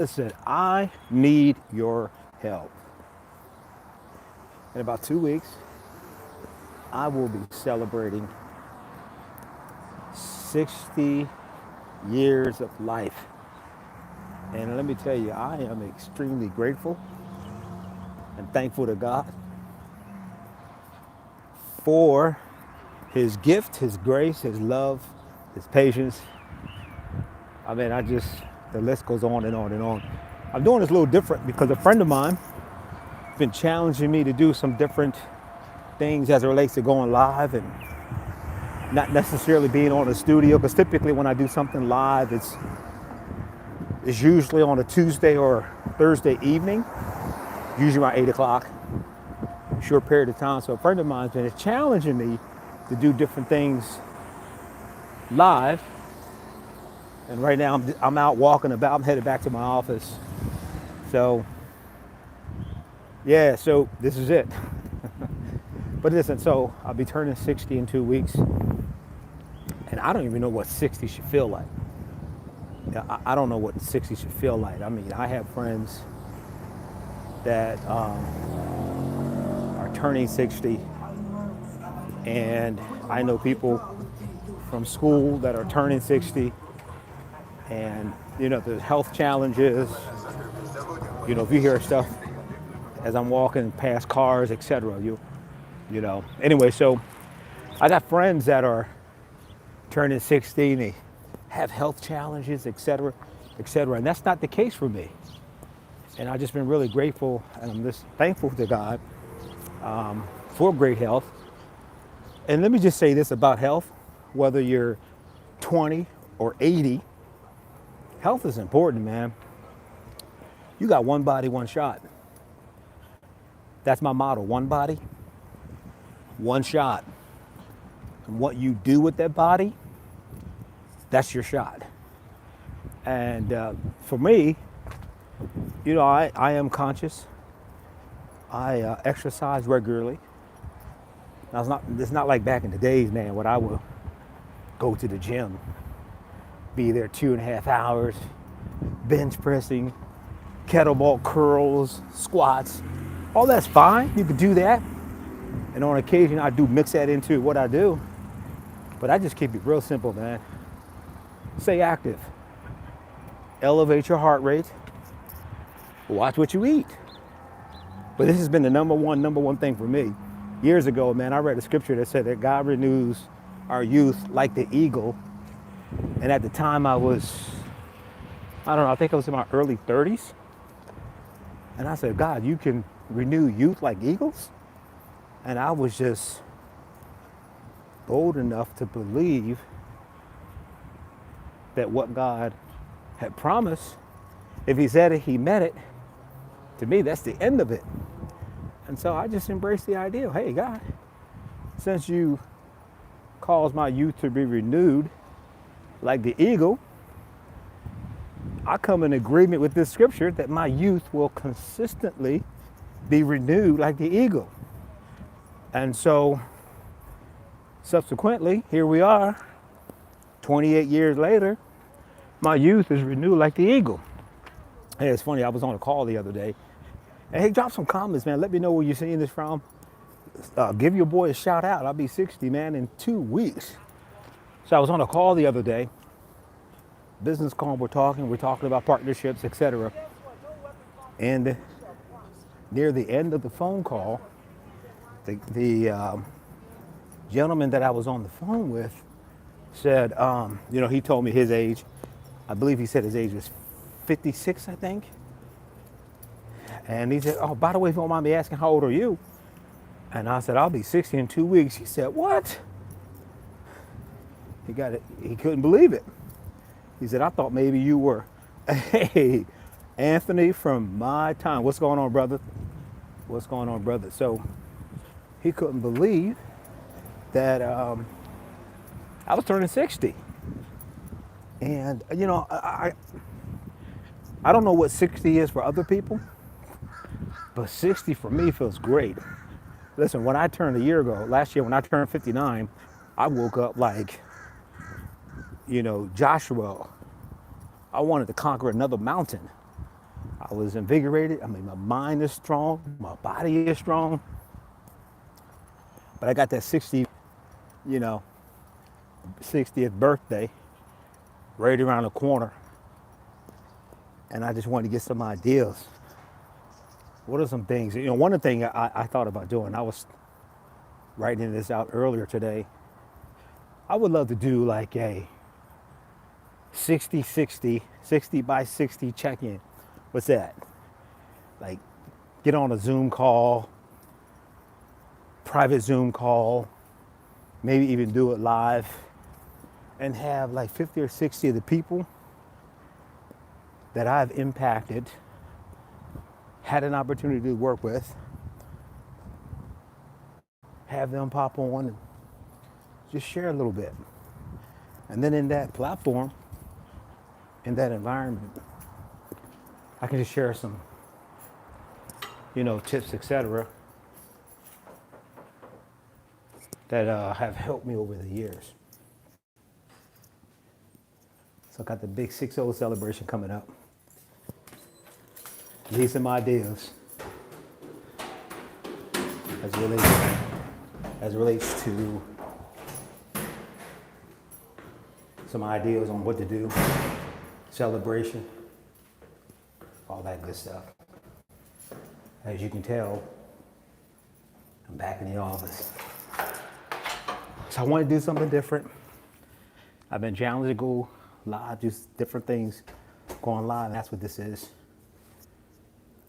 Listen, I need your help. In about 2 weeks, I will be celebrating 60 years of life. And let me tell you, I am extremely grateful and thankful to God for His gift, His grace, His love, His patience. I mean, the list goes on and on and on. I'm doing this a little different because a friend of mine has been challenging me to do some different things as it relates to going live and not necessarily being on a studio. Because typically when I do something live, it's usually on a Tuesday or Thursday evening, usually around 8 o'clock, short period of time. So a friend of mine's been challenging me to do different things live. And right now I'm out walking about. I'm headed back to my office. So yeah, so this is it. But listen, so I'll be turning 60 in 2 weeks. And I don't even know what 60 should feel like. I don't know what 60 should feel like. I mean, I have friends that are turning 60, and I know people from school that are turning 60, and the health challenges. If you hear stuff as I'm walking past cars, etc. Anyway, so I got friends that are turning 60, and they have health challenges, etc., etc. And that's not the case for me. And I've just been really grateful, and I'm just thankful to God for great health. And let me just say this about health: whether you're 20 or 80, health is important, man. You got one body, one shot. That's my motto: one body, one shot. And what you do with that body, that's your shot. And for me, I am conscious. I exercise regularly. Now, it's not like back in the days, man, when I would go to the gym, be there 2.5 hours, bench pressing, kettlebell curls, squats. All that's fine. You could do that. And on occasion, I do mix that into what I do. But I just keep it real simple, man. Stay active. Elevate your heart rate. Watch what you eat. But this has been the number one thing for me. Years ago, man, I read a scripture that said that God renews our youth like the eagle. And at the time I don't know, I think I was in my early 30s. And I said, God, you can renew youth like eagles? And I was just bold enough to believe that what God had promised, if He said it, He meant it. To me, that's the end of it. And so I just embraced the idea of, hey, God, since you caused my youth to be renewed like the eagle, I come in agreement with this scripture that my youth will consistently be renewed like the eagle. And so subsequently, here we are, 28 years later, my youth is renewed like the eagle. Hey, it's funny, I was on a call the other day. And hey, drop some comments, man. Let me know where you're seeing this from. Give your boy a shout out. I'll be 60, man, in 2 weeks. So I was on a call the other day. Business call, we're talking about partnerships, etc. And near the end of the phone call, the gentleman that I was on the phone with said, he told me his age. I believe he said his age was 56, I think. And he said, oh, by the way, if you don't mind me asking, how old are you? And I said, I'll be 60 in 2 weeks. He said, what? He got it. He couldn't believe it. He said, I thought maybe you were, hey, Anthony from my time. What's going on, brother? What's going on, brother? So he couldn't believe that I was turning 60. And, I don't know what 60 is for other people, but 60 for me feels great. Listen, when I turned a year ago, last year when I turned 59, I woke up like, Joshua. I wanted to conquer another mountain. I was invigorated. I mean, my mind is strong, my body is strong, but I got that 60, you know, 60th birthday right around the corner, and I just wanted to get some ideas. What are some things? You know, one of the things I thought about doing, I was writing this out earlier today. I would love to do like a 60 by 60 check-in. What's that? Like get on a Zoom call, private Zoom call, maybe even do it live and have like 50 or 60 of the people that I've impacted, had an opportunity to work with, have them pop on and just share a little bit. And then in that platform, in that environment, I can just share some, you know, tips, etc., that have helped me over the years. So I got the big 6-0 celebration coming up. Need some ideas as relates to some ideas on what to do, celebration, all that good stuff. As you can tell, I'm back in the office. So I want to do something different. I've been challenged to go live, do different things, going live, and that's what this is.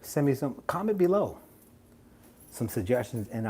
Send me some comment below, some suggestions, and